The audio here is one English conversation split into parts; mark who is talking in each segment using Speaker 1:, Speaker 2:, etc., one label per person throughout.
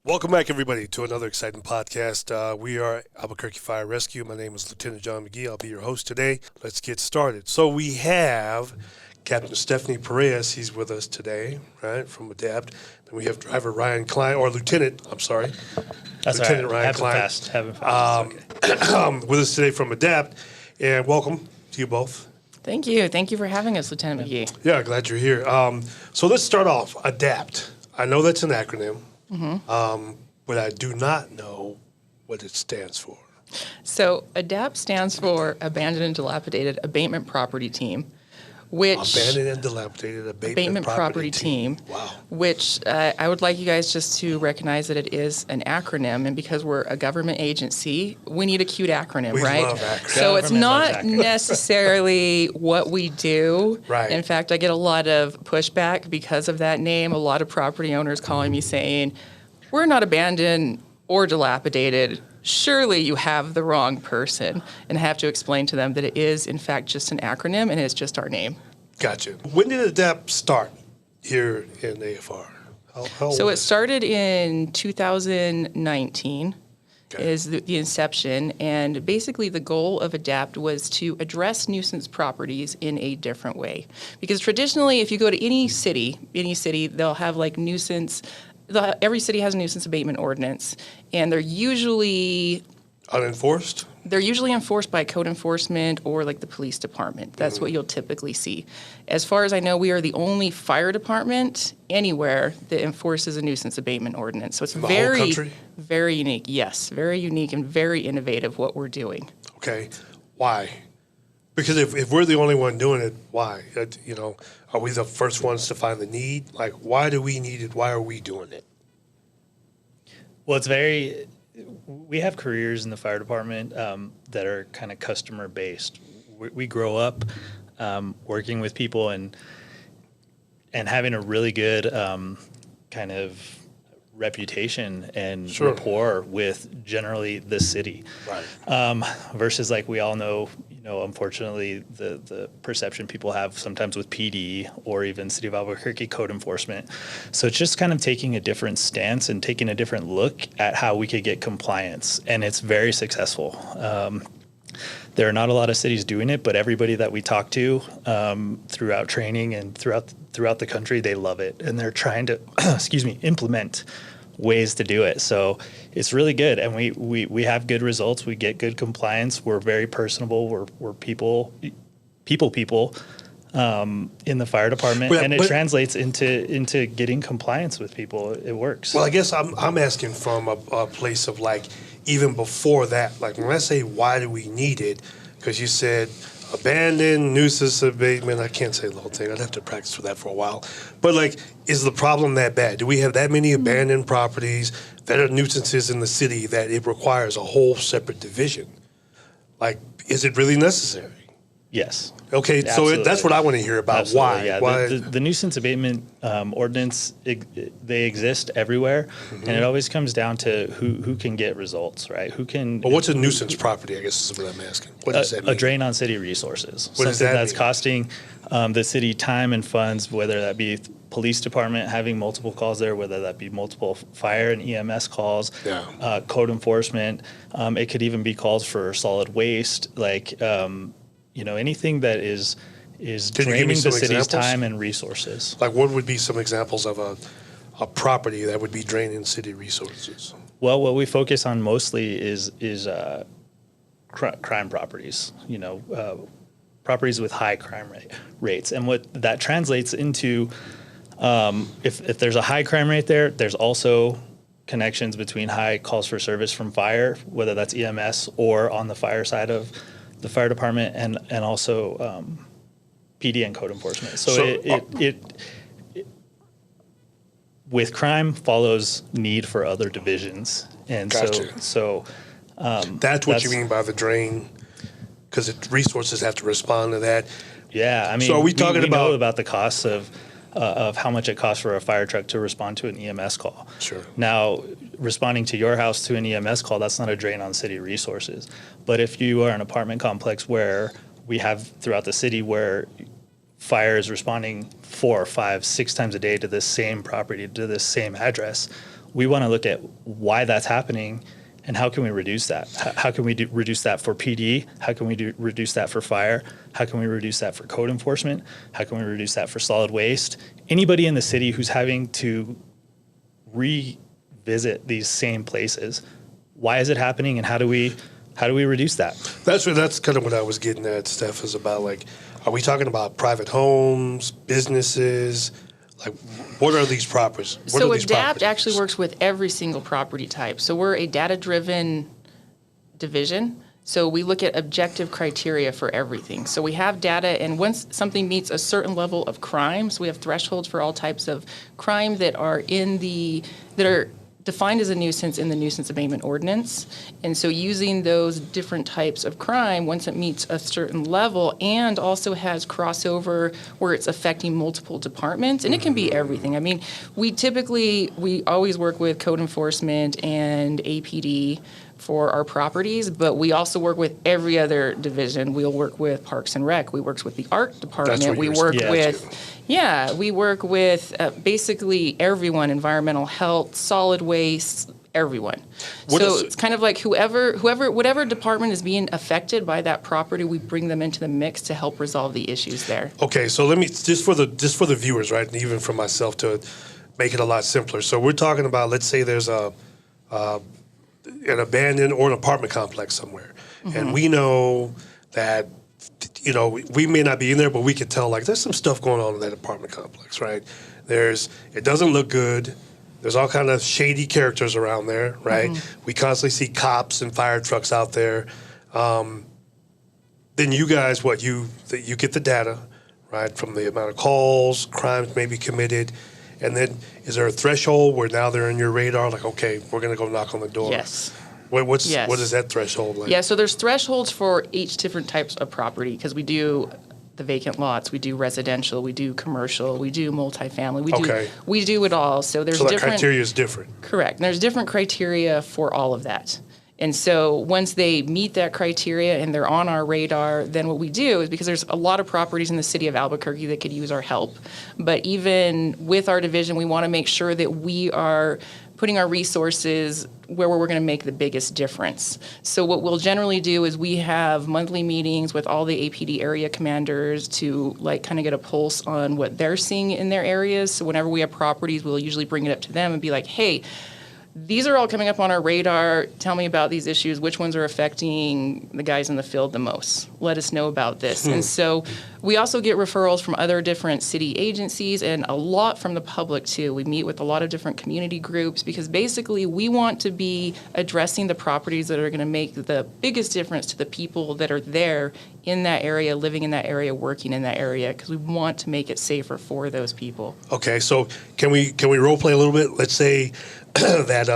Speaker 1: Welcome back, everybody, to another exciting podcast. We are Albuquerque Fire Rescue. My name is Lieutenant John McGee. I'll be your host today. Let's get started. So we have Captain Stephanie Perez. He's with us today, right, from ADAPT. Then we have Driver Ryan Klein, or Lieutenant, I'm sorry.
Speaker 2: That's
Speaker 1: Lieutenant
Speaker 2: all right.
Speaker 1: Ryan Klein.
Speaker 2: Having fast. Okay.
Speaker 1: With us today from ADAPT. And welcome to you both.
Speaker 3: Thank you. Thank you for having us, Lieutenant McGee.
Speaker 1: Yeah, glad you're here. So let's start off. ADAPT. I know that's an acronym. But I do not know what it stands for.
Speaker 3: So ADAPT stands for Abandoned and Dilapidated Abatement Property Team, which
Speaker 1: Abandoned and Dilapidated Abatement Property Team. Wow.
Speaker 3: Which I would like you guys just to recognize that it is an acronym, and because we're a government agency, we need a cute acronym,
Speaker 1: We
Speaker 3: right?
Speaker 1: love acronyms.
Speaker 3: So it's
Speaker 2: Government loves
Speaker 3: not
Speaker 2: acronyms.
Speaker 3: necessarily what we do.
Speaker 1: Right.
Speaker 3: In fact, I get a lot of pushback because of that name. A lot of property owners calling me saying, "We're not abandoned or dilapidated. Surely you have the wrong person." And I have to explain to them that it is, in fact, just an acronym, and it's just our name.
Speaker 1: Gotcha. When did ADAPT start here in AFR? How
Speaker 3: So
Speaker 1: old
Speaker 3: it
Speaker 1: is
Speaker 3: started in 2019
Speaker 1: Okay.
Speaker 3: is the inception, and basically the goal of ADAPT was to address nuisance properties in a different way. Because traditionally, if you go to any city, they'll have like every city has a nuisance abatement ordinance, and they're usually
Speaker 1: unenforced?
Speaker 3: enforced by code enforcement or like the police department. That's what you'll typically see. As far as I know, we are the only fire department anywhere that enforces a nuisance abatement ordinance. So it's
Speaker 1: the whole
Speaker 3: very,
Speaker 1: country?
Speaker 3: very unique. Yes, very unique and very innovative what we're doing.
Speaker 1: Okay. Why? Because if we're the only one doing it, why? Are we the first ones to find the need? Like, why do we need it? Why are we doing it?
Speaker 2: Well, we have careers in the fire department that are kind of customer based. We grow up working with people and having a really good kind of reputation and
Speaker 1: Sure.
Speaker 2: rapport with generally the city.
Speaker 1: Right.
Speaker 2: Versus like we all know, unfortunately the perception people have sometimes with PD or even City of Albuquerque code enforcement. So it's just kind of taking a different stance and taking a different look at how we could get compliance, and it's very successful. There are not a lot of cities doing it, but everybody that we talk to throughout training and throughout the country, they love it, and they're trying to, implement ways to do it. So it's really good, and we have good results. We get good compliance. We're very personable. We're people in the fire department,
Speaker 1: But-
Speaker 2: and it
Speaker 1: but-
Speaker 2: translates into getting compliance with people. It works.
Speaker 1: Well, I guess I'm asking from a place of like, even before that, like when I say why do we need it, because you said abandoned, nuisance abatement, I can't say the whole thing. I'd have to practice for that for a while. But like, is the problem that bad? Do we have that many abandoned properties that are nuisances in the city that it requires a whole separate division? Like, is it really necessary?
Speaker 2: Yes.
Speaker 1: Okay, so
Speaker 2: Absolutely.
Speaker 1: that's what I want to hear about.
Speaker 2: Absolutely,
Speaker 1: Why?
Speaker 2: yeah.
Speaker 1: Why?
Speaker 2: The nuisance abatement ordinance, they exist everywhere, and it always comes down to who can get results, right? Who can
Speaker 1: Well, what's a nuisance property, I guess is what I'm asking. What does that mean?
Speaker 2: a drain on city resources.
Speaker 1: What does
Speaker 2: Something
Speaker 1: that
Speaker 2: that's
Speaker 1: mean?
Speaker 2: costing the city time and funds, whether that be police department having multiple calls there, whether that be multiple fire and EMS calls,
Speaker 1: Yeah.
Speaker 2: code enforcement. It could even be calls for solid waste, like anything that is
Speaker 1: Can you give me
Speaker 2: draining the
Speaker 1: some
Speaker 2: city's
Speaker 1: examples?
Speaker 2: time and resources.
Speaker 1: Like, what would be some examples of a property that would be draining city resources?
Speaker 2: Well, what we focus on mostly is crime properties. Properties with high crime rates, and what that translates into, if there's a high crime rate there, there's also connections between high calls for service from fire, whether that's EMS or on the fire side of the fire department, and also PD and code enforcement. So it with crime follows need for other divisions, and
Speaker 1: Gotcha.
Speaker 2: so
Speaker 1: That's what you mean by the drain, because resources have to respond to that.
Speaker 2: Yeah, I mean,
Speaker 1: So are we talking
Speaker 2: know
Speaker 1: about-
Speaker 2: about the costs of how much it costs for a fire truck to respond to an EMS call?
Speaker 1: Sure.
Speaker 2: Now, responding to your house to an EMS call, that's not a drain on city resources. But if you are an apartment complex where we have throughout the city where fire is responding 4, 5, 6 times a day to this same property, to this same address, we want to look at why that's happening and how can we reduce that? How can we reduce that for PD? How can we reduce that for fire? How can we reduce that for code enforcement? How can we reduce that for solid waste? Anybody in the city who's having to revisit these same places, why is it happening, and how do we reduce that?
Speaker 1: That's kind of what I was getting at, Steph, is about like, are we talking about private homes, businesses? Like, what are these properties?
Speaker 3: So ADAPT actually works with every single property type. So we're a data-driven division. So we look at objective criteria for everything. So we have data, and once something meets a certain level of crime, so we have thresholds for all types of crime that are defined as a nuisance in the nuisance abatement ordinance. And so using those different types of crime, once it meets a certain level and also has crossover where it's affecting multiple departments, and it can be everything. I mean, we always work with code enforcement and APD for our properties, but we also work with every other division. We'll work with Parks and Rec. We work with the art department. We work with basically everyone, environmental health, solid waste, everyone. It's kind of like whatever department is being affected by that property, we bring them into the mix to help resolve the issues there.
Speaker 1: Okay, so let me just for the viewers, right, and even for myself to make it a lot simpler. So we're talking about, let's say there's an abandoned or an apartment complex somewhere, and we know that, we may not be in there, but we could tell, like, there's some stuff going on in that apartment complex, right? It doesn't look good. There's all kind of shady characters around there, right? We constantly see cops and fire trucks out there. Then you guys, you get the data, right, from the amount of calls, crimes may be committed, and then is there a threshold where now they're in your radar, like, okay, we're going to go knock on the door?
Speaker 3: Yes.
Speaker 1: What is that threshold like?
Speaker 3: Yeah, so there's thresholds for each different types of property, because we do the vacant lots, we do residential, we do commercial, we do multifamily, we do it all. So there's
Speaker 1: the criteria is different.
Speaker 3: Correct. And there's different criteria for all of that. And so once they meet that criteria and they're on our radar, then what we do is, because there's a lot of properties in the city of Albuquerque that could use our help, but even with our division, we want to make sure that we are putting our resources where we're going to make the biggest difference. So what we'll generally do is we have monthly meetings with all the APD area commanders to kind of get a pulse on what they're seeing in their areas. So whenever we have properties, we'll usually bring it up to them and be like, hey, these are all coming up on our radar. Tell me about these issues. Which ones are affecting the guys in the field the most? Let us know about this. And so we also get referrals from other different city agencies and a lot from the public too. We meet with a lot of different community groups, because basically we want to be addressing the properties that are going to make the biggest difference to the people that are there in that area, living in that area, working in that area, because we want to make it safer for those people.
Speaker 1: Okay, so can we role play a little bit? Let's say that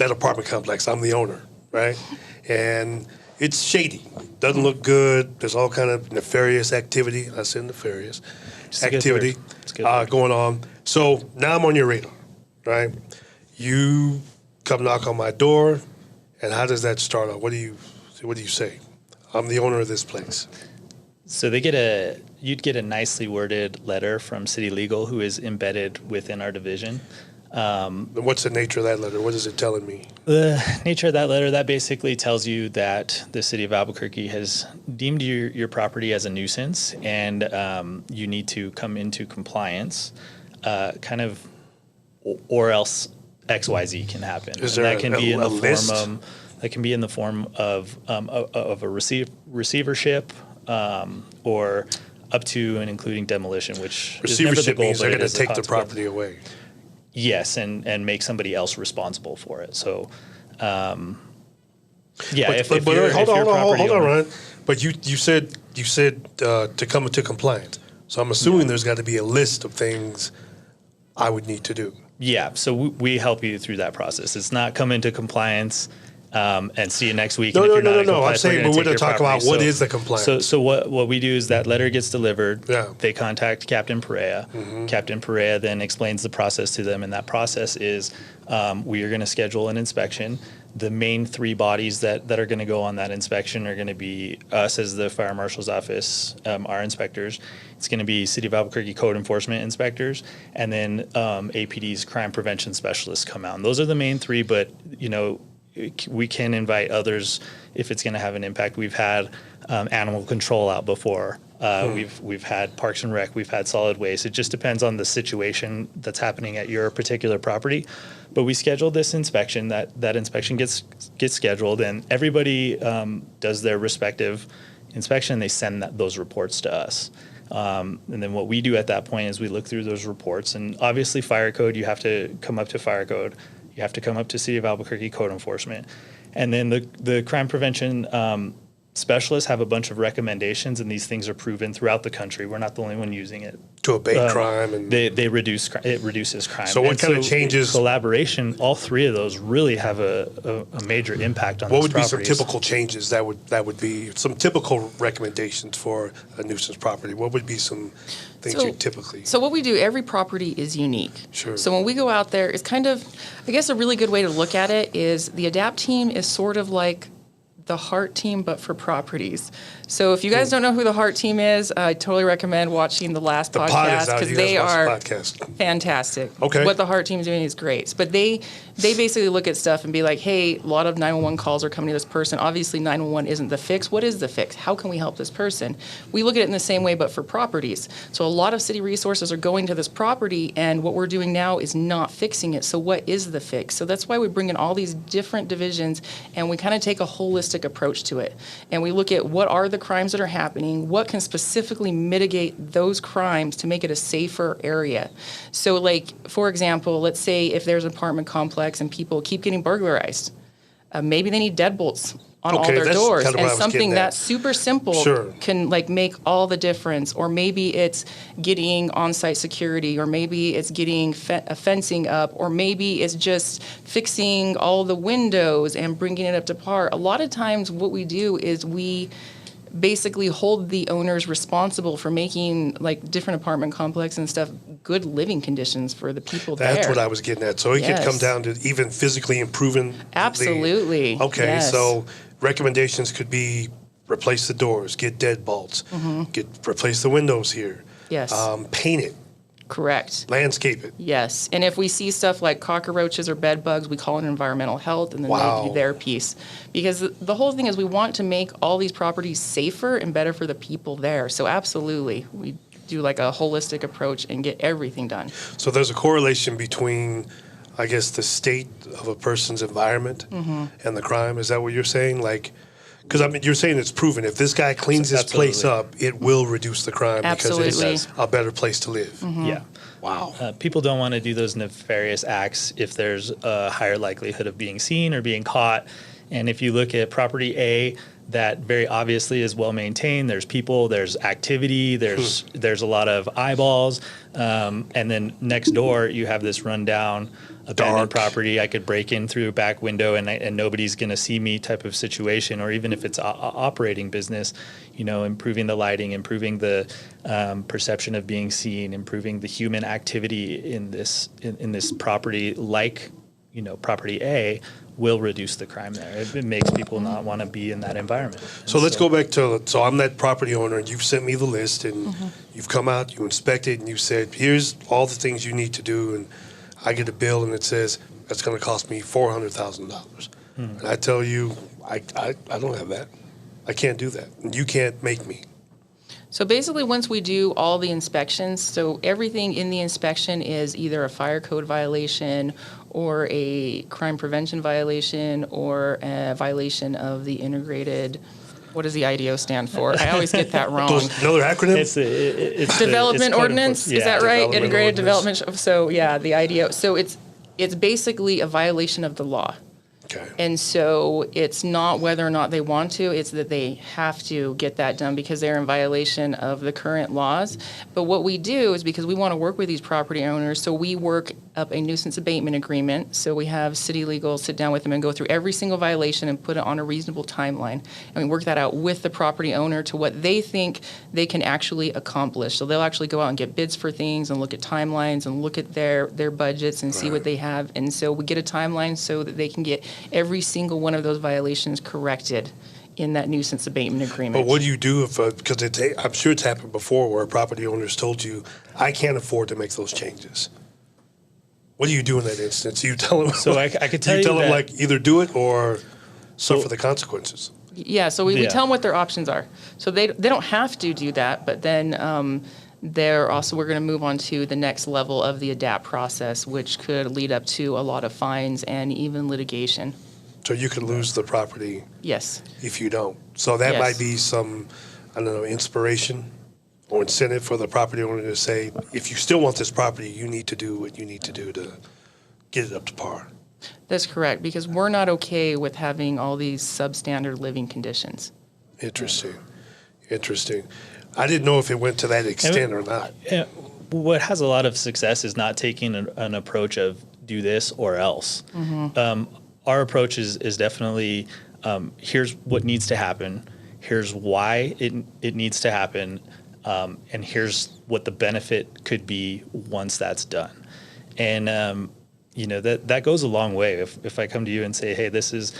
Speaker 1: apartment complex, I'm the owner, right? And it's shady, doesn't look good. There's all kind of nefarious activity. I said nefarious activity going on. So now I'm on your radar, right? You come knock on my door, and how does that start off? What do you say? I'm the owner of this place.
Speaker 2: So you'd get a nicely worded letter from City Legal, who is embedded within our division.
Speaker 1: What's the nature of that letter? What is it telling me?
Speaker 2: The nature of that letter, that basically tells you that the city of Albuquerque has deemed your property as a nuisance, and you need to come into compliance, or else XYZ can happen.
Speaker 1: Is there
Speaker 2: that can be in the
Speaker 1: list?
Speaker 2: That can be in the form of a receivership, or up to and including demolition, which
Speaker 1: Receivership means they're going to take the
Speaker 2: consequence.
Speaker 1: property away.
Speaker 2: Yes, and make somebody else responsible for it. So,
Speaker 1: Hold on, Ryan. But you said to come into compliance. So I'm assuming there's got to be a list of things I would need to do.
Speaker 2: Yeah, so we help you through that process. It's not come into compliance and see you next week.
Speaker 1: No.
Speaker 2: I'm
Speaker 1: saying we're going to talk about what is the compliance.
Speaker 2: So what we do is that letter gets delivered.
Speaker 1: Yeah.
Speaker 2: They contact Captain Perea. Captain Perea then explains the process to them, and that process is we are going to schedule an inspection. The main three bodies that are going to go on that inspection are going to be us as the fire marshal's office, our inspectors. It's going to be City of Albuquerque code enforcement inspectors, and then APD's crime prevention specialists come out. And those are the main three, but we can invite others if it's going to have an impact. We've had animal control out before. We've had Parks and Rec, we've had solid waste. It just depends on the situation that's happening at your particular property. But we scheduled this inspection. That inspection gets scheduled, and everybody does their respective inspection. They send those reports to us. And then what we do at that point is we look through those reports. And obviously, fire code, you have to come up to fire code. You have to come up to City of Albuquerque code enforcement. And then the crime prevention specialists have a bunch of recommendations, and these things are proven throughout the country. We're not the only one using it.
Speaker 1: To abate crime. And
Speaker 2: it reduces crime.
Speaker 1: So what kind of changes?
Speaker 2: Collaboration, all three of those really have a major impact on
Speaker 1: What
Speaker 2: those
Speaker 1: would be some
Speaker 2: properties.
Speaker 1: typical changes that would be some typical recommendations for a nuisance property? What would be some things you typically?
Speaker 3: So what we do, every property is unique.
Speaker 1: Sure.
Speaker 3: So when we go out there, it's kind of, I guess a really good way to look at it is the ADAPT team is sort of like the HEART team, but for properties. So if you guys don't know who the HEART team is, I totally recommend watching the last podcast because they are fantastic.
Speaker 1: Okay.
Speaker 3: What the HEART team is doing is great. But they basically look at stuff and be like, hey, a lot of 911 calls are coming to this person. Obviously, 911 isn't the fix. What is the fix? How can we help this person? We look at it in the same way, but for properties. So a lot of city resources are going to this property, and what we're doing now is not fixing it. So what is the fix? So that's why we bring in all these different divisions, and we kind of take a holistic approach to it. And we look at what are the crimes that are happening, what can specifically mitigate those crimes to make it a safer area. So like, for example, let's say if there's an apartment complex and people keep getting burglarized, maybe they need deadbolts on all their doors, and something that's super simple can like make all the difference. Or maybe it's getting on-site security, or maybe it's getting fencing up, or maybe it's just fixing all the windows and bringing it up to par. A lot of times what we do is we basically hold the owners responsible for making like different apartment complexes and stuff good living conditions for the people there.
Speaker 1: That's what I was getting at. So it could come down to even physically improving.
Speaker 3: Absolutely.
Speaker 1: Okay, so recommendations could be replace the doors, get deadbolts, replace the windows here.
Speaker 3: Yes.
Speaker 1: Paint it.
Speaker 3: Correct.
Speaker 1: Landscape it.
Speaker 3: Yes. And if we see stuff like cockroaches or bed bugs, we call it environmental health, and then they do their piece. Because the whole thing is we want to make all these properties safer and better for the people there. So absolutely, we do like a holistic approach and get everything done.
Speaker 1: So there's a correlation between, I guess, the state of a person's environment and the crime. Is that what you're saying? Like, because I mean, you're saying it's proven. If this guy cleans his place up, it will reduce the crime because it's a better place to live.
Speaker 2: Yeah.
Speaker 1: Wow.
Speaker 2: People don't want to do those nefarious acts if there's a higher likelihood of being seen or being caught. And if you look at property A, that very obviously is well maintained. There's people, there's activity, there's a lot of eyeballs, and then next door you have this rundown abandoned property. I could break in through a back window and nobody's going to see me type of situation. Or even if it's operating business, improving the lighting, improving the perception of being seen, improving the human activity in this property, like property A, will reduce the crime there. It makes people not want to be in that environment.
Speaker 1: So let's go back to, so I'm that property owner, and you've sent me the list, and you've come out, you inspected, and you said, here's all the things you need to do, and I get a bill, and it says, that's going to cost me $400,000. And I tell you, I don't have that. I can't do that. And you can't make me.
Speaker 3: So basically, once we do all the inspections, so everything in the inspection is either a fire code violation or a crime prevention violation or a violation of the integrated, what does the IDO stand for? I always get that wrong.
Speaker 1: Another acronym?
Speaker 3: It's development ordinance, is that right? Integrated development, so yeah, the IDO. So it's basically a violation of the law.
Speaker 1: Okay.
Speaker 3: And so it's not whether or not they want to, it's that they have to get that done because they're in violation of the current laws. But what we do is, because we want to work with these property owners, so we work up a nuisance abatement agreement. So we have city legal sit down with them and go through every single violation and put it on a reasonable timeline. And we work that out with the property owner to what they think they can actually accomplish. So they'll actually go out and get bids for things and look at timelines and look at their budgets and see what they have. And so we get a timeline so that they can get every single one of those violations corrected in that nuisance abatement agreement.
Speaker 1: But what do you do if, because I'm sure it's happened before where a property owner's told you, I can't afford to make those changes. What do you do in that instance? You tell them,
Speaker 2: So I could tell you
Speaker 1: them
Speaker 2: that-
Speaker 1: like either do it or suffer the consequences.
Speaker 3: Yeah, so we
Speaker 2: Yeah.
Speaker 3: tell them what their options are. So they don't have to do that, but then we're going to move on to the next level of the ADAPT process, which could lead up to a lot of fines and even litigation.
Speaker 1: So you could lose the property
Speaker 3: Yes.
Speaker 1: if you don't. So that
Speaker 3: Yes.
Speaker 1: might be some, I don't know, inspiration or incentive for the property owner to say, if you still want this property, you need to do what you need to do to get it up to par.
Speaker 3: That's correct, because we're not okay with having all these substandard living conditions.
Speaker 1: Interesting. Interesting. I didn't know if it went to that extent or not.
Speaker 2: Yeah, what has a lot of success is not taking an approach of do this or else. Our approach is definitely here's what needs to happen, here's why it needs to happen, and here's what the benefit could be once that's done. And that goes a long way. If I come to you and say, hey, this is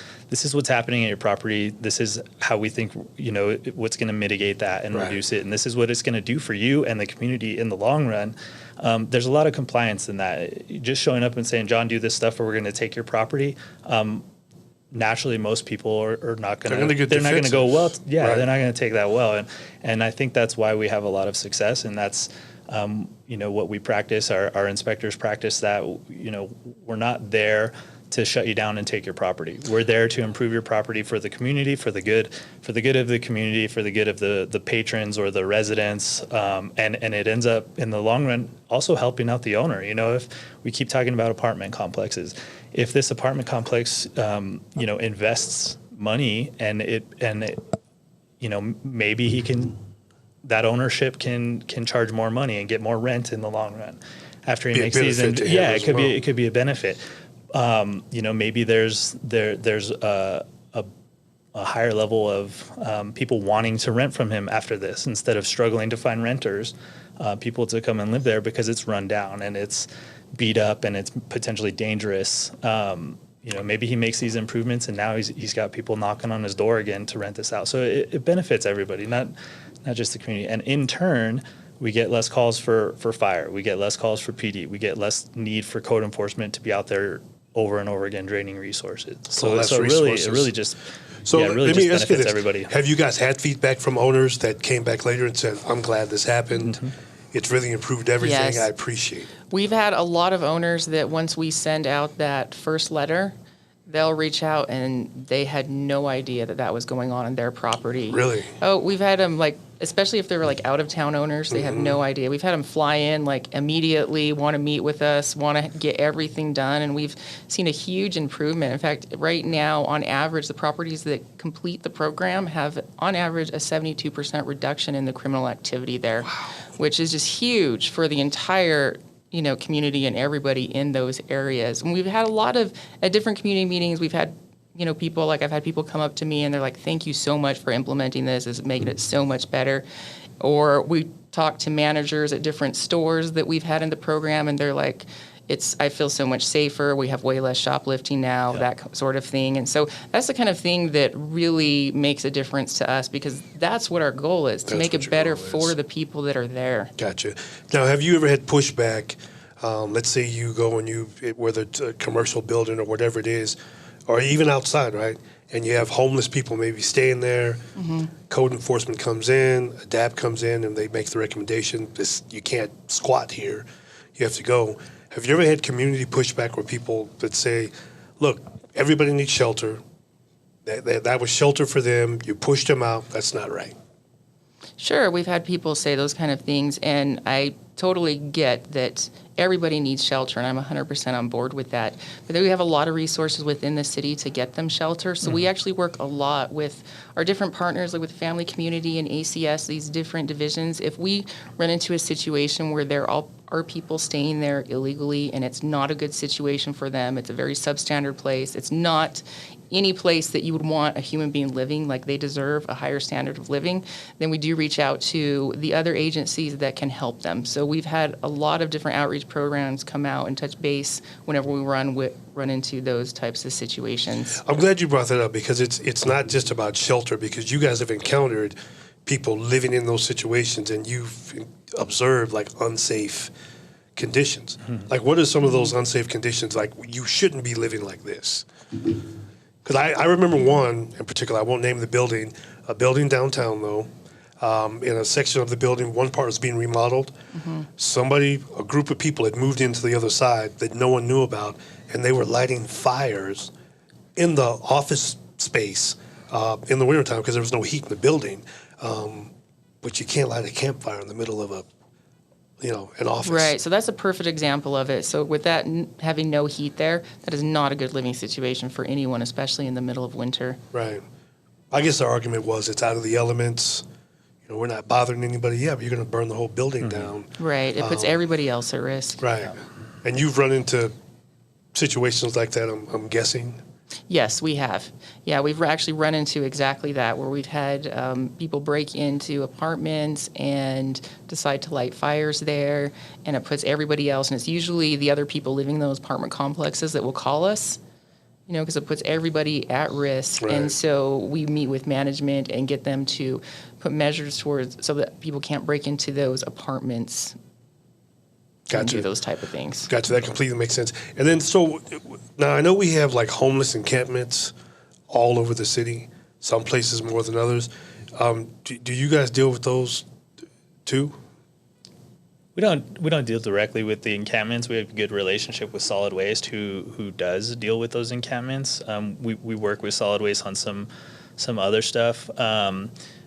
Speaker 2: what's happening at your property, this is how we think what's going to mitigate that and
Speaker 1: Right.
Speaker 2: reduce it, and this is what it's going to do for you and the community in the long run. There's a lot of compliance in that. Just showing up and saying, John, do this stuff or we're going to take your property. Naturally, most people are not going to. They're not going to go well. Yeah,
Speaker 1: Right.
Speaker 2: they're not going to take that well, and I think that's why we have a lot of success, and that's what we practice. Our inspectors practice that. We're not there to shut you down and take your property. We're there to improve your property for the community, for the good of the community, for the good of the patrons or the residents, and it ends up in the long run also helping out the owner. If we keep talking about apartment complexes, if this apartment complex invests money and maybe that ownership can charge more money and get more rent in the long run after he
Speaker 1: Be a
Speaker 2: makes these.
Speaker 1: benefit to him as well.
Speaker 2: It could be a benefit. Maybe there's a higher level of people wanting to rent from him after this instead of struggling to find renters, people to come and live there because it's run down and it's beat up and it's potentially dangerous. Maybe he makes these improvements and now he's got people knocking on his door again to rent this out. So it benefits everybody, not just the community. And in turn, we get less calls for fire. We get less calls for PD. We get less need for code enforcement to be out there over and over again draining resources. So
Speaker 1: less
Speaker 2: it
Speaker 1: resources.
Speaker 2: really just
Speaker 1: So
Speaker 2: really
Speaker 1: let
Speaker 2: just
Speaker 1: me ask you
Speaker 2: benefits
Speaker 1: this.
Speaker 2: everybody.
Speaker 1: Have you guys had feedback from owners that came back later and said, I'm glad this happened.
Speaker 2: Mm-hmm.
Speaker 1: It's really improved everything.
Speaker 3: Yes.
Speaker 1: I appreciate it.
Speaker 3: We've had a lot of owners that once we send out that first letter, they'll reach out and they had no idea that was going on their property.
Speaker 1: Really?
Speaker 3: Oh, we've had them especially if they were out of town owners, they have no idea. We've had them fly in immediately, want to meet with us, want to get everything done, and we've seen a huge improvement. In fact, right now, on average, the properties that complete the program have, on average, a 72% reduction in the criminal activity there, which is just huge for the entire community and everybody in those areas. And we've had a lot of, at different community meetings, we've had people, I've had people come up to me and they're like, thank you so much for implementing this. It's making it so much better. Or we talk to managers at different stores that we've had in the program and they're like, I feel so much safer. We have way less shoplifting now, that sort of thing. And so that's the kind of thing that really makes a difference to us because that's what our goal is, to make it better for the people that are there.
Speaker 1: Gotcha. Now, have you ever had pushback? Let's say you go and whether it's a commercial building or whatever it is, or even outside, right? And you have homeless people maybe staying there. Mm-hmm. Code enforcement comes in, ADAPT comes in, and they make the recommendation, you can't squat here. You have to go. Have you ever had community pushback where people that say, look, everybody needs shelter. That was shelter for them. You pushed them out. That's not right.
Speaker 3: Sure, we've had people say those kind of things, and I totally get that everybody needs shelter, and I'm 100% on board with that. But then we have a lot of resources within the city to get them shelter, so we actually work a lot with our different partners, like with Family Community and ACS, these different divisions. If we run into a situation where they're all are people staying there illegally, and it's not a good situation for them. It's a very substandard place. It's not any place that you would want a human being living. Like, they deserve a higher standard of living. Then we do reach out to the other agencies that can help them. So we've had a lot of different outreach programs come out and touch base whenever we run into those types of situations.
Speaker 1: I'm glad you brought that up, because it's not just about shelter, because you guys have encountered people living in those situations, and you've observed like unsafe conditions. Like, what are some of those unsafe conditions? Like, you shouldn't be living like this. Because I remember one in particular, I won't name the building, a building downtown though, in a section of the building, one part was being remodeled. A group of people had moved into the other side that no one knew about, and they were lighting fires in the office space in the wintertime because there was no heat in the building. But you can't light a campfire in the middle of an office.
Speaker 3: Right, so that's a perfect example of it. So with that having no heat there, that is not a good living situation for anyone, especially in the middle of winter.
Speaker 1: Right. I guess the argument was it's out of the elements. We're not bothering anybody. Yeah, but you're going to burn the whole building down.
Speaker 3: Right, it puts everybody else at risk.
Speaker 1: Right. And you've run into situations like that, I'm guessing.
Speaker 3: Yes, we have. Yeah, we've actually run into exactly that, where we've had people break into apartments and decide to light fires there, and it puts everybody else, and it's usually the other people living in those apartment complexes that will call us, because it puts everybody at risk.
Speaker 1: Right.
Speaker 3: And so we meet with management and get them to put measures towards so that people can't break into those apartments. And do those type of things.
Speaker 1: Gotcha. That completely makes sense. And then, so now I know we have like homeless encampments all over the city. Some places more than others. Do you guys deal with those too?
Speaker 2: We don't deal directly with the encampments. We have a good relationship with Solid Waste, who does deal with those encampments. We work with Solid Waste on some other stuff.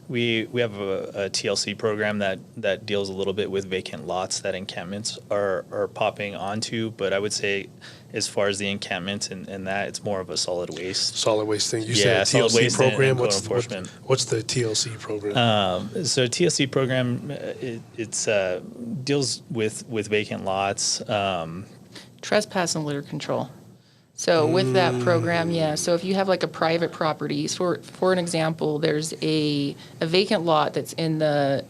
Speaker 2: We have a TLC program that deals a little bit with vacant lots that encampments are popping onto, but I would say as far as the encampments and that, it's more of a solid waste
Speaker 1: thing. You
Speaker 2: said
Speaker 1: said a
Speaker 2: solid
Speaker 1: TLC
Speaker 2: waste
Speaker 1: program.
Speaker 2: and code enforcement.
Speaker 1: What's the TLC program?
Speaker 2: So TLC program, it's deals with vacant lots.
Speaker 3: Trespass and litter control. So with that program, so if you have like a private property, for an example, there's a vacant lot that's in the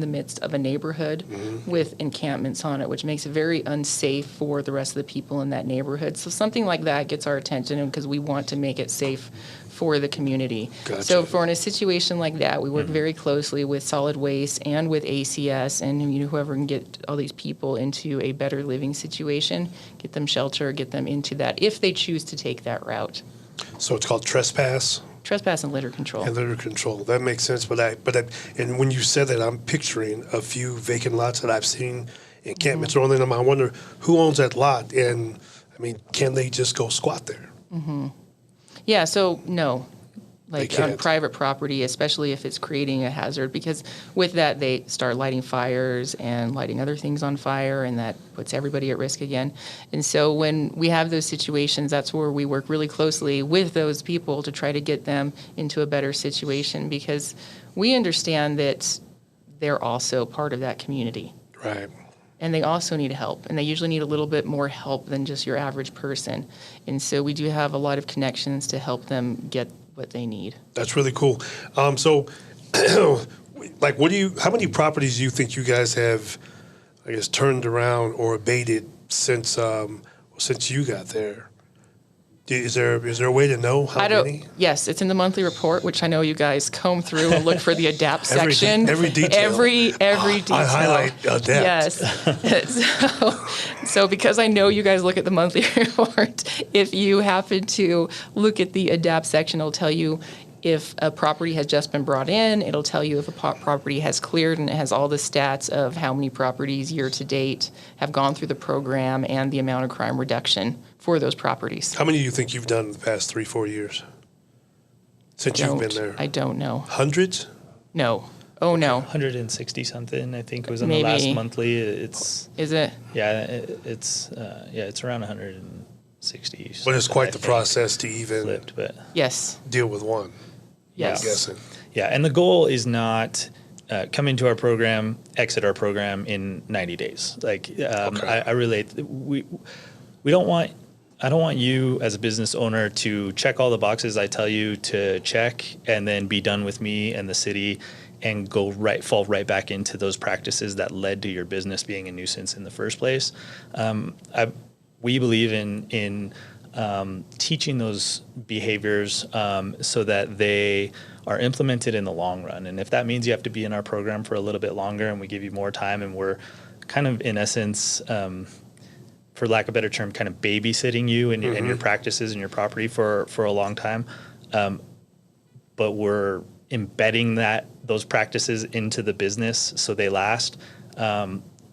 Speaker 3: midst of a neighborhood with encampments on it, which makes it very unsafe for the rest of the people in that neighborhood. So something like that gets our attention because we want to make it safe for the community.
Speaker 1: Gotcha.
Speaker 3: So in a situation like that, we work very closely with Solid Waste and with ACS and whoever can get all these people into a better living situation, get them shelter, get them into that if they choose to take that route.
Speaker 1: So it's called trespass?
Speaker 3: Trespass and litter control.
Speaker 1: And litter control. That makes sense. And when you said that, I'm picturing a few vacant lots that I've seen encampments on them. I wonder who owns that lot, and can they just go squat there?
Speaker 3: Yeah, so no, like
Speaker 1: They
Speaker 3: on
Speaker 1: can't.
Speaker 3: private property, especially if it's creating a hazard, because with that they start lighting fires and lighting other things on fire, and that puts everybody at risk again. And so when we have those situations, that's where we work really closely with those people to try to get them into a better situation, because we understand that they're also part of that community.
Speaker 1: Right.
Speaker 3: And they also need help, and they usually need a little bit more help than just your average person. And so we do have a lot of connections to help them get what they need.
Speaker 1: That's really cool. So, like, how many properties do you think you guys have, I guess, turned around or abated since you got there? Is there a way to know how many?
Speaker 3: Yes, it's in the monthly report, which I know you guys comb through and look for the adapt section.
Speaker 1: Every detail.
Speaker 3: Every detail.
Speaker 1: I highlight adapt.
Speaker 3: Yes. So because I know you guys look at the monthly report, if you happen to look at the adapt section, it'll tell you if a property has just been brought in. It'll tell you if a property has cleared, and it has all the stats of how many properties year to date have gone through the program and the amount of crime reduction for those properties.
Speaker 1: How many do you think you've done in the past 3-4 years since you've been there?
Speaker 3: I don't know.
Speaker 1: Hundreds?
Speaker 3: No. Oh, no.
Speaker 2: 160 something, I think, was in
Speaker 3: Maybe.
Speaker 2: the last monthly. It's
Speaker 3: Is it?
Speaker 2: it's around 160.
Speaker 1: But it's quite
Speaker 2: I
Speaker 1: the
Speaker 2: think,
Speaker 1: process to even
Speaker 3: Yes.
Speaker 1: deal with one.
Speaker 3: Yes.
Speaker 1: I'm guessing.
Speaker 2: Yeah, and the goal is not come into our program, exit our program in 90 days. Like I relate. We don't want. I don't want you as a business owner to check all the boxes I tell you to check and then be done with me and the city and fall right back into those practices that led to your business being a nuisance in the first place. We believe in teaching those behaviors so that they are implemented in the long run. And if that means you have to be in our program for a little bit longer and we give you more time and we're kind of, in essence, for lack of a better term, kind of babysitting you and your practices and your property for a long time, but we're embedding those practices into the business so they last,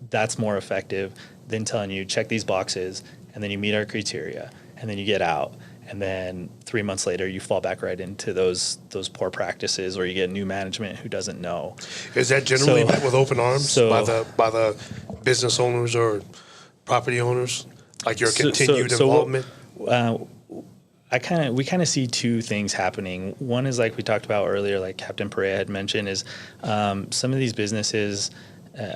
Speaker 2: that's more effective than telling you, check these boxes, and then you meet our criteria, and then you get out, and then 3 months later you fall back right into those poor practices, or you get new management who doesn't know.
Speaker 1: Is that generally met with open arms by the business owners or property owners, like your continued involvement?
Speaker 2: We kind of see two things happening. One is, like we talked about earlier, like Captain Perea had mentioned, is some of these businesses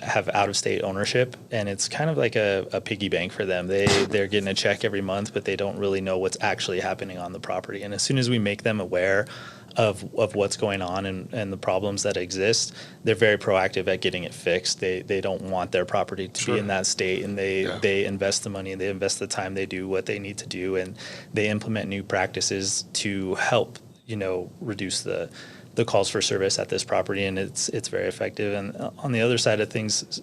Speaker 2: have out-of-state ownership, and it's kind of like a piggy bank for them. They're getting a check every month, but they don't really know what's actually happening on the property. And as soon as we make them aware of what's going on and the problems that exist, they're very proactive at getting it fixed. They don't want their property to be in that state, and they invest the money, they invest the time, they do what they need to do, and they implement new practices to help reduce the calls for service at this property, and it's very effective. And on the other side of things,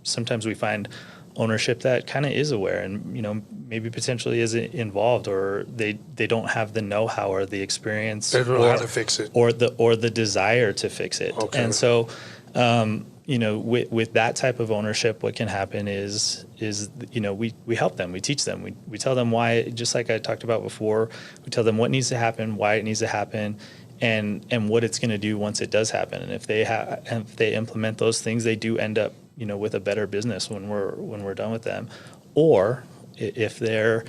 Speaker 2: sometimes we find ownership that kind of is aware and maybe potentially is involved, or they don't have the know-how or the experience,
Speaker 1: they don't know how to fix it,
Speaker 2: or the desire to fix it. Okay. And so with that type of ownership, what can happen is we help them, we teach them, we tell them why, just like I talked about before, we tell them what needs to happen, why it needs to happen, and what it's going to do once it does happen. And if they implement those things, they do end up with a better business when we're done with them. Or if they're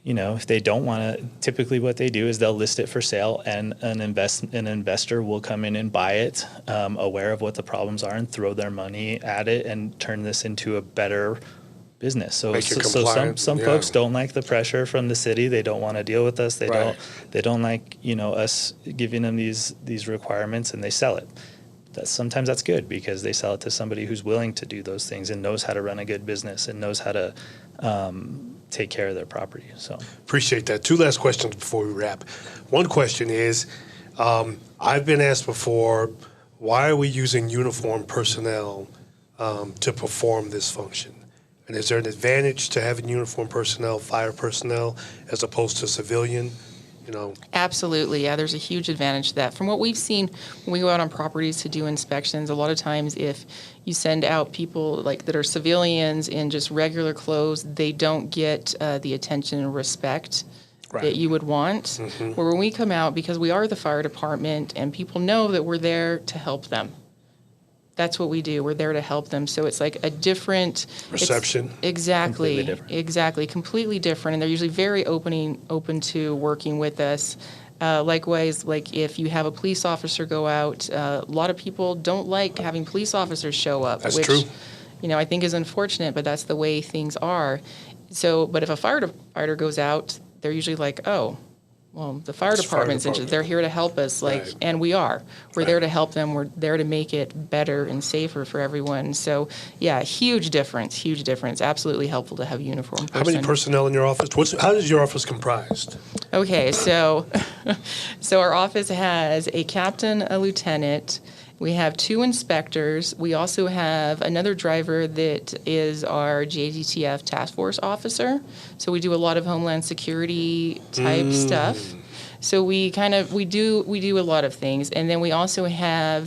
Speaker 2: if they don't want to, typically what they do is they'll list it for sale, and an investor will come in and buy it, aware of what the problems are, and throw their money at it and turn this into a better business. So some folks don't like the pressure from the city. They don't want to deal with us. They don't like us giving them these requirements, and they sell it. Sometimes that's good, because they sell it to somebody who's willing to do those things and knows how to run a good business and knows how to take care of their property. So
Speaker 1: appreciate that. Two last questions before we wrap. One question is, I've been asked before, why are we using uniformed personnel to perform this function? And is there an advantage to having uniformed personnel, fire personnel, as opposed to civilian?
Speaker 3: Absolutely. Yeah, there's a huge advantage to that. From what we've seen when we go out on properties to do inspections, a lot of times if you send out people that are civilians in just regular clothes, they don't get the attention and respect that you would want. Where when we come out, because we are the fire department and people know that we're there to help them. That's what we do. We're there to help them. So it's like a different
Speaker 1: reception.
Speaker 3: Exactly.
Speaker 2: Completely different.
Speaker 3: Exactly. Completely different. And they're usually very open to working with us. Likewise, if you have a police officer go out, a lot of people don't like having police officers show up.
Speaker 1: That's
Speaker 3: which,
Speaker 1: true.
Speaker 3: I think is unfortunate, but that's the way things are. So, but if a firefighter goes out, they're usually like, oh, well, the fire department's interested. They're here to help us, and we are. We're there to help them. We're there to make it better and safer for everyone. So, yeah, huge difference. Absolutely helpful to have a uniform person.
Speaker 1: How many personnel in your office? How is your office comprised?
Speaker 3: Okay, so our office has a captain, a lieutenant. We have 2 inspectors. We also have another driver that is our JDTF task force officer. So we do a lot of Homeland Security type stuff. So we do a lot of things. And then we also have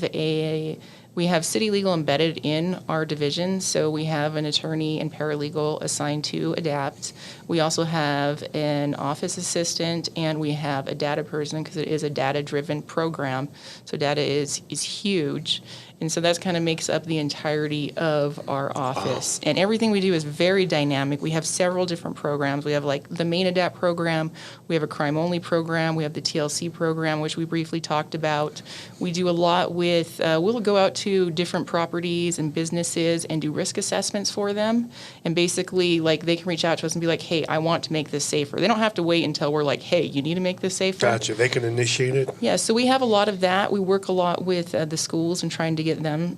Speaker 3: city legal embedded in our division. So we have an attorney and paralegal assigned to ADAPT. We also have an office assistant, and we have a data person, because it is a data-driven program. So data is huge. And so that kind of makes up the entirety of our office. And everything we do is very dynamic. We have several different programs. We have like the main ADAPT program. We have a crime-only program. We have the TLC program, which we briefly talked about. We do a lot with, we'll go out to different properties and businesses and do risk assessments for them. And basically, like, they can reach out to us and be like, hey, I want to make this safer. They don't have to wait until we're like, hey, you need to make this safer.
Speaker 1: Gotcha. They can initiate it.
Speaker 3: Yeah, so we have a lot of that. We work a lot with the schools and trying to get them,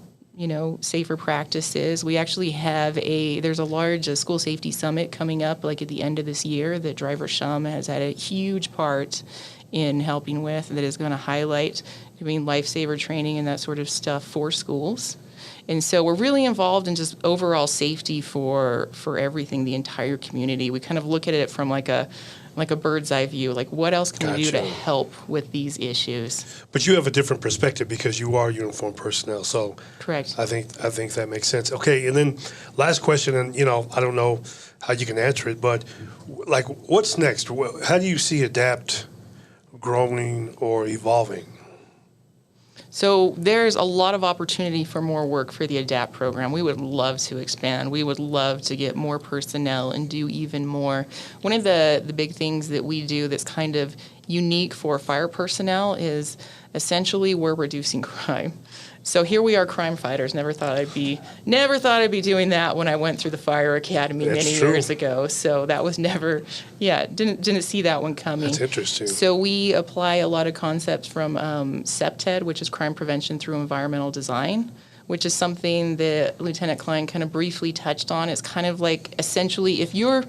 Speaker 3: safer practices. We actually have there's a large school safety summit coming up like at the end of this year that Driver Shum has had a huge part in helping with, that is going to highlight doing lifesaver training and that sort of stuff for schools. And so we're really involved in just overall safety for everything, the entire community. We kind of look at it from like a bird's eye view, like what else can we do to help with these issues?
Speaker 1: But you have a different perspective because you are uniformed personnel. So
Speaker 3: Correct.
Speaker 1: I think that makes sense. Okay, and then last question, and I don't know how you can answer it, but like what's next? How do you see ADAPT growing or evolving?
Speaker 3: So there's a lot of opportunity for more work for the ADAPT program. We would love to expand. We would love to get more personnel and do even more. One of the big things that we do that's kind of unique for fire personnel is essentially we're reducing crime. So here we are, crime fighters. Never thought I'd be doing that when I went through the fire academy many years ago. So that was never, didn't see that one coming.
Speaker 1: That's interesting.
Speaker 3: So we apply a lot of concepts from CPTED, which is crime prevention through environmental design, which is something that Lieutenant Klein kind of briefly touched on. It's kind of like essentially if you're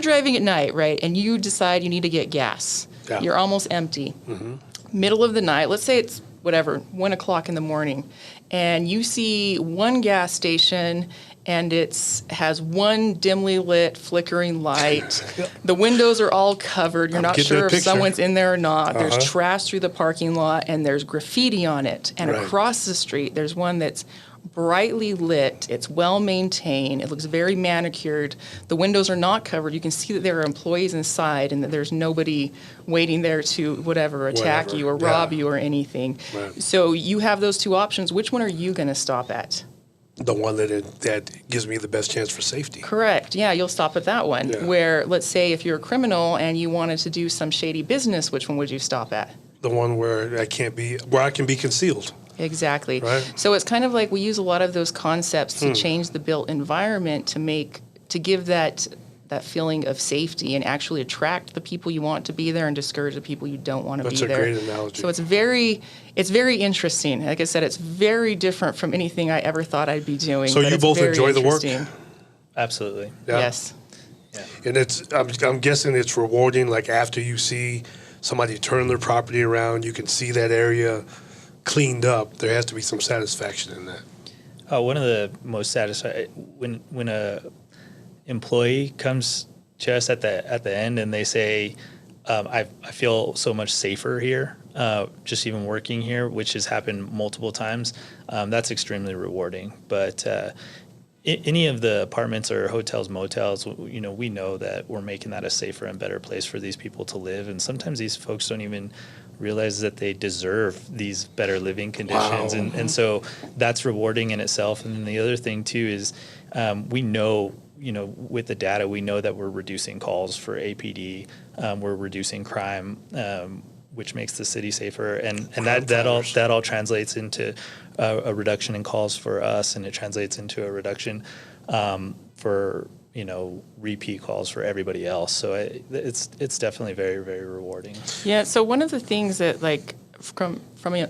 Speaker 3: driving at night, right, and you decide you need to get gas, you're almost empty. Mm-hmm. Middle of the night, let's say it's 1 o'clock in the morning, and you see one gas station and it has one dimly lit flickering light. The windows are all covered. You're not sure if someone's in there or not. There's trash through the parking lot and there's graffiti on it. And across the street, there's one that's brightly lit. It's well maintained. It looks very manicured. The windows are not covered. You can see that there are employees inside and that there's nobody waiting there to attack you or rob you or anything. Right. So you have those two options. Which one are you going to stop at?
Speaker 1: The one that gives me the best chance for safety. Correct.
Speaker 3: Yeah, you'll stop at that one. Yeah. Where, let's say, if you're a criminal and you wanted to do some shady business, which one would you stop at?
Speaker 1: The one where I can be concealed.
Speaker 3: Exactly.
Speaker 1: Right.
Speaker 3: So it's kind of like we use a lot of those concepts to change the built environment to give that feeling of safety and actually attract the people you want to be there and discourage the people you don't want to be there.
Speaker 1: That's a great analogy.
Speaker 3: So it's very interesting. Like I said, it's very different from anything I ever thought I'd be doing.
Speaker 1: So you both enjoy the work?
Speaker 2: Absolutely.
Speaker 1: Yeah.
Speaker 3: Yes.
Speaker 1: Yeah. And I'm guessing it's rewarding, like after you see somebody turn their property around, you can see that area cleaned up. There has to be some satisfaction in that.
Speaker 2: One of the most satisfying when a employee comes to us at the end and they say, I feel so much safer here, just even working here, which has happened multiple times. That's extremely rewarding. But any of the apartments or hotels, motels, we know that we're making that a safer and better place for these people to live. And sometimes these folks don't even realize that they deserve these better living conditions. Wow. And so that's rewarding in itself. And then the other thing too is we know, with the data, we know that we're reducing calls for APD, we're reducing crime, which makes the city safer, and that all translates into a reduction in calls for us, and it translates into a reduction for repeat calls for everybody else. So it's definitely very, very rewarding.
Speaker 3: Yeah. So one of the things that from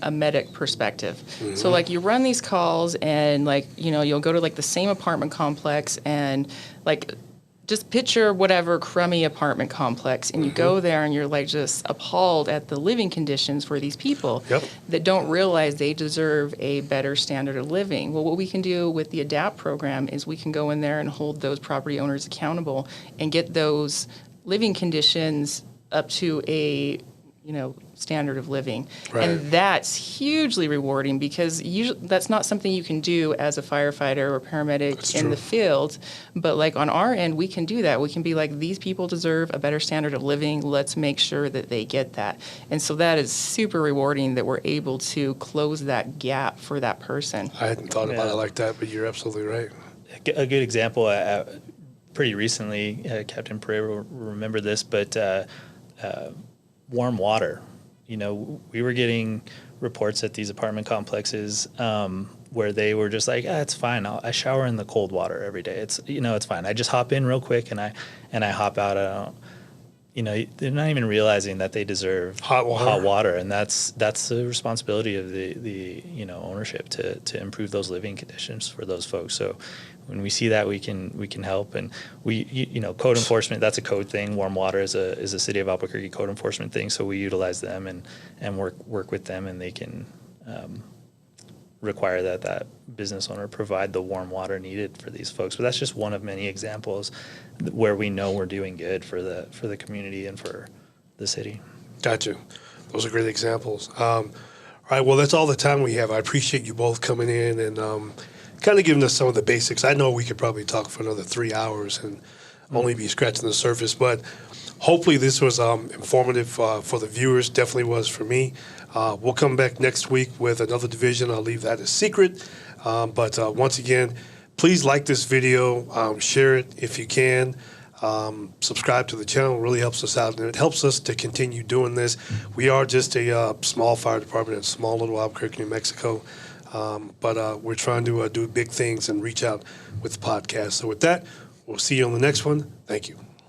Speaker 3: a medic perspective. Mm-hmm. So you run these calls and you'll go to the same apartment complex and just picture whatever crummy apartment complex and you go there and you're just appalled at the living conditions for these people that don't realize they deserve a better standard of living. Well, what we can do with the ADAPT program is we can go in there and hold those property owners accountable and get those living conditions up to a standard of living.
Speaker 1: Right.
Speaker 3: And that's hugely rewarding because usually that's not something you can do as a firefighter or paramedic
Speaker 1: That's
Speaker 3: in
Speaker 1: true.
Speaker 3: the field. But like on our end, we can do that. We can be like, these people deserve a better standard of living. Let's make sure that they get that. And so that is super rewarding that we're able to close that gap for that person.
Speaker 1: I hadn't thought about
Speaker 2: Yeah.
Speaker 1: it like that, but you're absolutely right.
Speaker 2: A good example, pretty recently, Captain Pereira will remember this, but warm water. We were getting reports at these apartment complexes where they were just like, it's fine. I shower in the cold water every day. It's fine. I just hop in real quick and I hop out. They're not even realizing that they deserve
Speaker 1: Hot water.
Speaker 2: and that's the responsibility of the ownership to improve those living conditions for those folks. So when we see that, we can help, and code enforcement, that's a code thing. Warm water is a city of Albuquerque code enforcement thing. So we utilize them and work with them, and they can require that business owner provide the warm water needed for these folks. But that's just one of many examples where we know we're doing good for the community and for the city.
Speaker 1: Gotcha. Those are great examples. All right, well, that's all the time we have. I appreciate you both coming in and kind of giving us some of the basics. I know we could probably talk for another 3 hours and only be scratching the surface, but hopefully this was informative for the viewers. Definitely was for me. We'll come back next week with another division. I'll leave that a secret. But once again, please like this video, share it if you can. Subscribe to the channel. It really helps us out, and it helps us to continue doing this. We are just a small fire department in small little Albuquerque, New Mexico. But we're trying to do big things and reach out with the podcast. So with that, we'll see you on the next one. Thank you.